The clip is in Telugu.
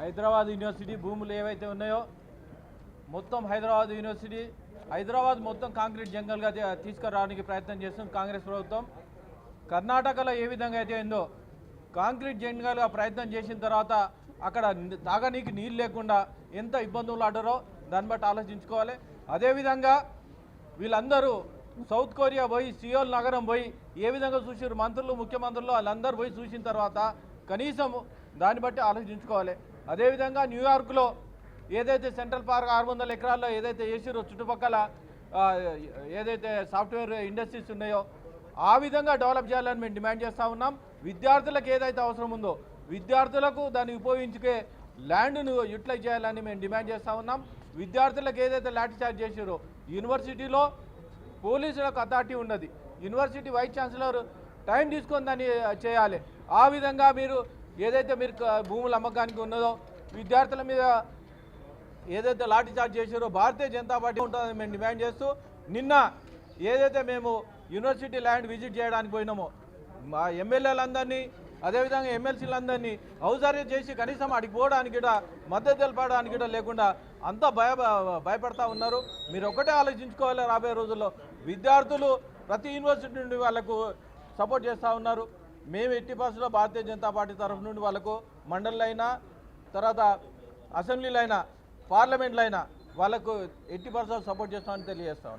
హైదరాబాద్ యూనివర్సిటీ భూములు ఏవైతే ఉన్నాయో మొత్తం హైదరాబాద్ మొత్తం కాంక్రీట్ జంగల్గా తీసుకురావడానికి ప్రయత్నం చేస్తుంది కాంగ్రెస్ ప్రభుత్వం. కర్ణాటకలో ఏ విధంగా అయితే ఉందో కాంక్రీట్ జంగల్గా ప్రయత్నం చేసిన తర్వాత అక్కడ తాగనీకి నీళ్ళు లేకుండా ఎంత ఇబ్బందులు ఆడారో దాన్ని బట్టి ఆలోచించుకోవాలి. అదేవిధంగా వీళ్ళందరూ సౌత్ కొరియా పోయి సియోల్ నగరం పోయి ఏ విధంగా చూసారు మంత్రులు ముఖ్యమంత్రులు వాళ్ళందరూ పోయి చూసిన తర్వాత కనీసం దాన్ని బట్టి ఆలోచించుకోవాలి. అదేవిధంగా న్యూయార్క్లో ఏదైతే సెంట్రల్ పార్క్ 600 ఎకరాల్లో ఏదైతే వేసిరో చుట్టుపక్కల ఏదైతే సాఫ్ట్వేర్ ఇండస్ట్రీస్ ఉన్నాయో ఆ విధంగా డెవలప్ చేయాలని మేము డిమాండ్ చేస్తూ ఉన్నాం. విద్యార్థులకు ఏదైతే అవసరం ఉందో విద్యార్థులకు దాన్ని ఉపయోగించుకే ల్యాండ్ను యూటిలైజ్ చేయాలని మేము డిమాండ్ చేస్తూ ఉన్నాం. విద్యార్థులకు ఏదైతే లాఠీ చార్జ్ చేసారో యూనివర్సిటీలో పోలీసులకు అథారిటీ ఉన్నది, యూనివర్సిటీ వైస్ ఛాన్సలర్ టైం తీసుకొని దాన్ని చేయాలి. ఆ విధంగా మీరు ఏదైతే మీరు భూముల అమ్మకానికి ఉన్నదో విద్యార్థుల మీద ఏదైతే లాఠీ చార్జ్ చేసారో భారతీయ జనతా పార్టీ ఉంటుందని మేము డిమాండ్ చేస్తూ నిన్న ఏదైతే మేము యూనివర్సిటీ ల్యాండ్ విజిట్ చేయడానికి పోయినామో మా ఎమ్మెల్యేలందరినీ అదేవిధంగా ఎమ్మెల్సీలందరినీ ఔదార్యం చేసి కనీసం అడిగి పోవడానికి కూడా మద్దతు తెలపడానికి కూడా లేకుండా అంతా భయపడతా ఉన్నారు. మీరు ఒకటే ఆలోచించుకోవాలి, రాబోయే రోజుల్లో విద్యార్థులు ప్రతి యూనివర్సిటీ నుండి వాళ్ళకు సపోర్ట్ చేస్తూ ఉన్నారు. మేము 80% భారతీయ జనతా పార్టీ తరఫు నుండి వాళ్ళకు మండలిలో అయినా తర్వాత అసెంబ్లీలో అయినా పార్లమెంట్లో అయినా వాళ్ళకు 80% సపోర్ట్ చేస్తామని తెలియజేస్తాం.